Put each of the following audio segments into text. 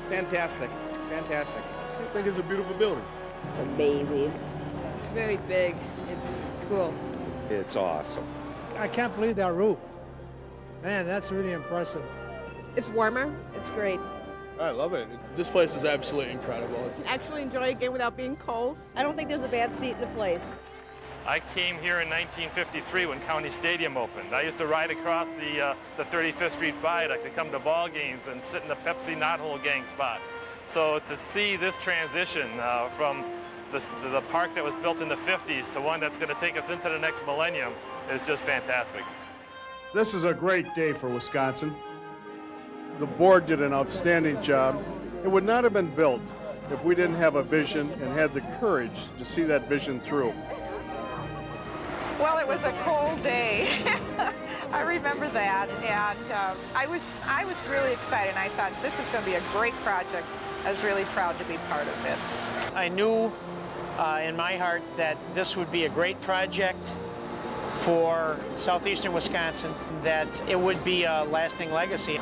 Fantastic, fantastic. I think it's a beautiful building. It's amazing. It's very big. It's cool. It's awesome. I can't believe that roof. Man, that's really impressive. It's warmer. It's great. I love it. This place is absolutely incredible. Actually enjoy it again without being cold. I don't think there's a bad seat in the place. I came here in 1953 when County Stadium opened. I used to ride across the 35th Street Viaduct to come to ball games and sit in the Pepsi Knothole gang spot. So to see this transition from the park that was built in the 50s to one that's going to take us into the next millennium is just fantastic. This is a great day for Wisconsin. The board did an outstanding job. It would not have been built if we didn't have a vision and had the courage to see that vision through. Well, it was a cold day. I remember that, and I was really excited. I thought this is going to be a great project. I was really proud to be part of it. I knew in my heart that this would be a great project for southeastern Wisconsin, that it would be a lasting legacy.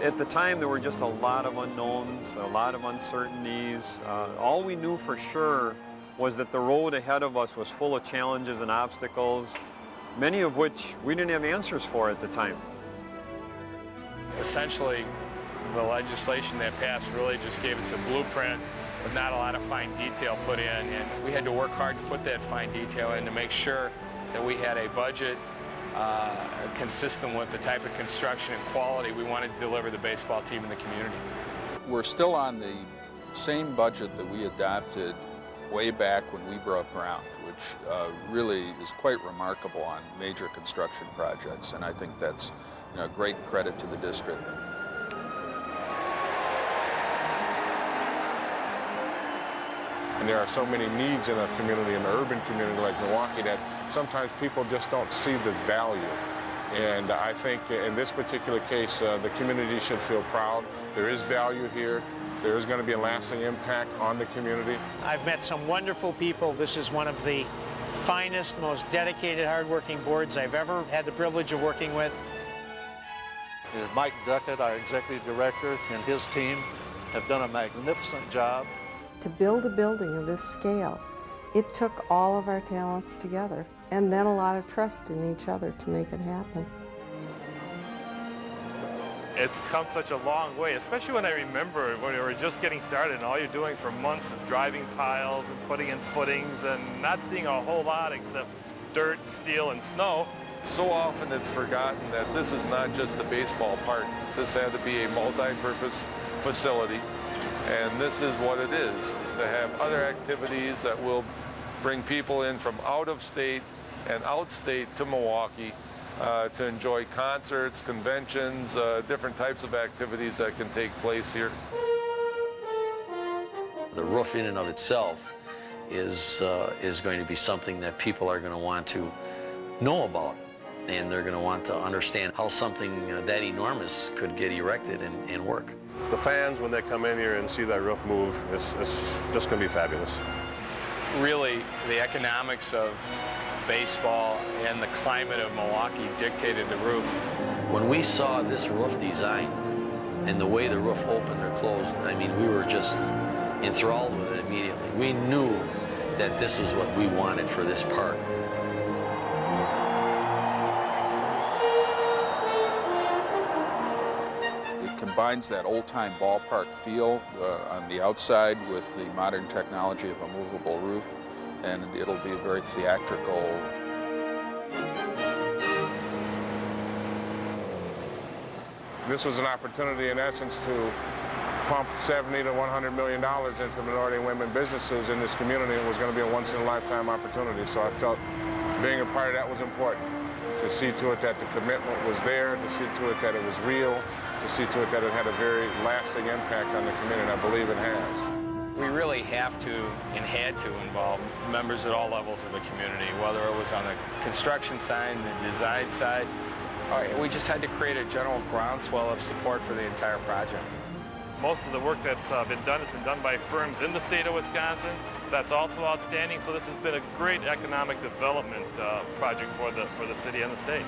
At the time, there were just a lot of unknowns, a lot of uncertainties. All we knew for sure was that the road ahead of us was full of challenges and obstacles, many of which we didn't have answers for at the time. Essentially, the legislation that passed really just gave us a blueprint with not a lot of fine detail put in, and we had to work hard to put that fine detail in to make sure that we had a budget consistent with the type of construction and quality we wanted to deliver the baseball team in the community. We're still on the same budget that we adopted way back when we broke ground, which really is quite remarkable on major construction projects, and I think that's great credit to the district. And there are so many needs in a community, in an urban community like Milwaukee, that sometimes people just don't see the value. And I think in this particular case, the community should feel proud. There is value here. There is going to be a lasting impact on the community. I've met some wonderful people. This is one of the finest, most dedicated, hardworking boards I've ever had the privilege of working with. Mike Duckett, our executive director, and his team have done a magnificent job. To build a building of this scale, it took all of our talents together and then a lot of trust in each other to make it happen. It's come such a long way, especially when I remember when we were just getting started and all you're doing for months is driving piles and putting in footings and not seeing a whole lot except dirt, steel, and snow. So often it's forgotten that this is not just a baseball park. This had to be a multi-purpose facility, and this is what it is. To have other activities that will bring people in from out of state and outstate to Milwaukee to enjoy concerts, conventions, different types of activities that can take place here. The roof in and of itself is going to be something that people are going to want to know about, and they're going to want to understand how something that enormous could get erected and work. The fans, when they come in here and see that roof move, it's just going to be fabulous. Really, the economics of baseball and the climate of Milwaukee dictated the roof. When we saw this roof design and the way the roof opened or closed, I mean, we were just enthralled with it immediately. We knew that this was what we wanted for this park. It combines that old-time ballpark feel on the outside with the modern technology of a movable roof, and it'll be very theatrical. This was an opportunity, in essence, to pump $70 to $100 million into minority and women businesses in this community. It was going to be a once-in-a-lifetime opportunity, so I felt being a part of that was important. To see to it that the commitment was there, to see to it that it was real, to see to it that it had a very lasting impact on the community, and I believe it has. We really have to and had to involve members at all levels of the community, whether it was on the construction side, the design side. We just had to create a general groundswell of support for the entire project. Most of the work that's been done has been done by firms in the state of Wisconsin. That's also outstanding. So this has been a great economic development project for the city and the state.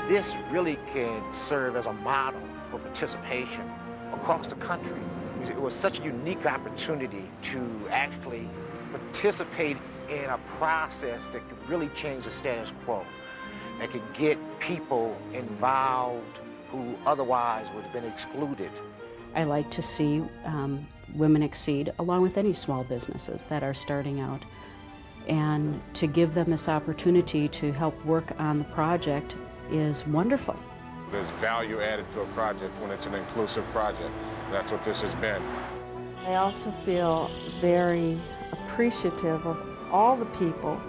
This really can serve as a model for participation across the country. It was such a unique opportunity to actually participate in a process that could really change the status quo, that could get people involved who otherwise would have been excluded. I like to see women exceed, along with any small businesses that are starting out, and to give them this opportunity to help work on the project is wonderful. There's value added to a project when it's an inclusive project. That's what this has been. I also feel very appreciative of all the people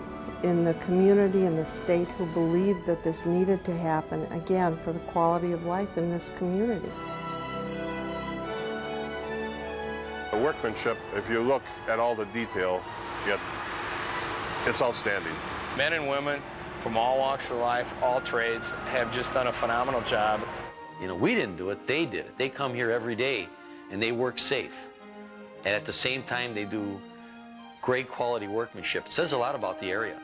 in the community and the state who believed that this needed to happen, again, for the quality of life in this community. The workmanship, if you look at all the detail, it's outstanding. Men and women from all walks of life, all trades, have just done a phenomenal job. You know, we didn't do it, they did it. They come here every day and they work safe. And at the same time, they do great quality workmanship. It says a lot about the area.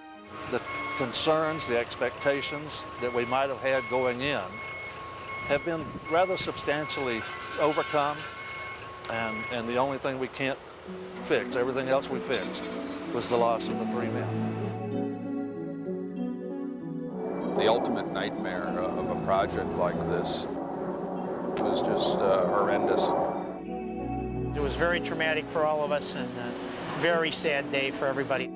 The concerns, the expectations that we might have had going in have been rather substantially overcome, and the only thing we can't fix, everything else we fixed, was the loss of the 3 men. The ultimate nightmare of a project like this was just horrendous. It was very traumatic for all of us and a very sad day for everybody.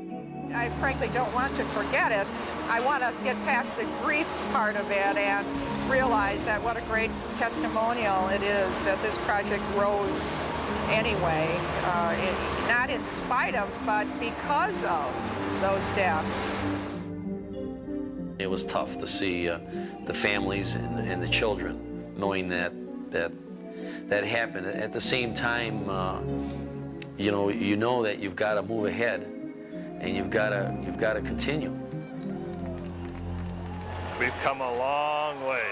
I frankly don't want to forget it. I want to get past the grief part of it and realize that what a great testimonial it is that this project rose anyway, not in spite of, but because of those deaths. It was tough to see the families and the children knowing that happened. At the same time, you know that you've got to move ahead, and you've got to continue. We've come a long way.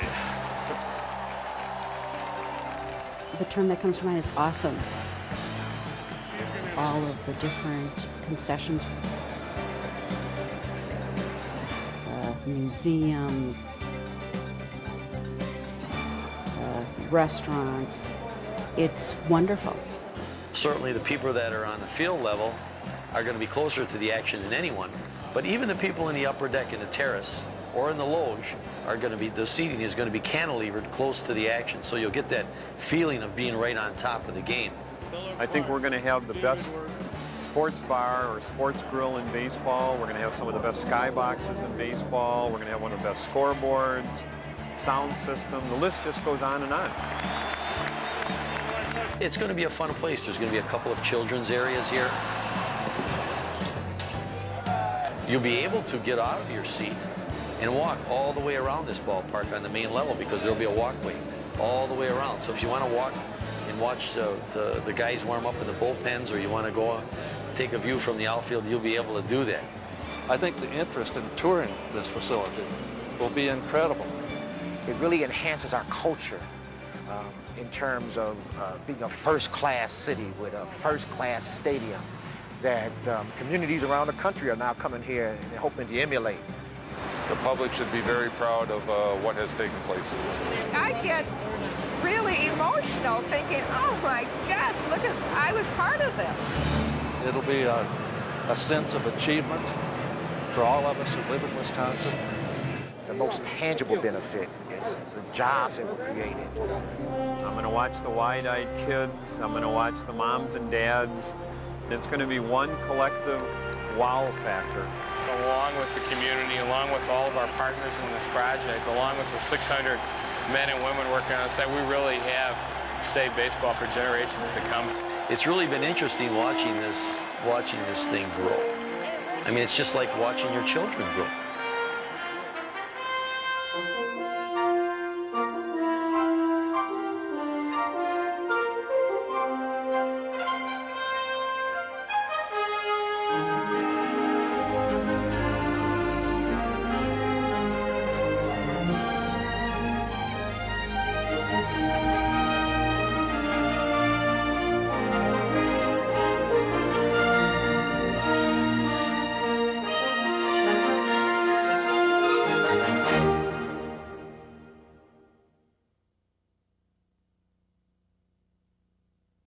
The term that comes to mind is awesome. All of the different concessions, the museum, restaurants, it's wonderful. Certainly the people that are on the field level are going to be closer to the action than anyone, but even the people in the upper deck in the terrace or in the loge are going to be, the seating is going to be cantilevered close to the action, so you'll get that feeling of being right on top of the game. I think we're going to have the best sports bar or sports grill in baseball. We're going to have some of the best skyboxes in baseball. We're going to have one of the best scoreboards, sound system. The list just goes on and on. It's going to be a fun place. There's going to be a couple of children's areas here. You'll be able to get out of your seat and walk all the way around this ballpark on the main level because there'll be a walkway all the way around. So if you want to walk and watch the guys warm up in the bullpens, or you want to go take a view from the outfield, you'll be able to do that. I think the interest in touring this facility will be incredible. It really enhances our culture in terms of being a first-class city with a first-class stadium that communities around the country are now coming here and hoping to emulate. The public should be very proud of what has taken place. I get really emotional thinking, oh my gosh, look at, I was part of this. It'll be a sense of achievement for all of us who live in Wisconsin. The most tangible benefit is the jobs that were created. I'm going to watch the wide-eyed kids. I'm going to watch the moms and dads. It's going to be one collective wow factor. Along with the community, along with all of our partners in this project, along with the 600 men and women working on site, we really have saved baseball for generations to come. It's really been interesting watching this thing grow. I mean, it's just like watching your children grow.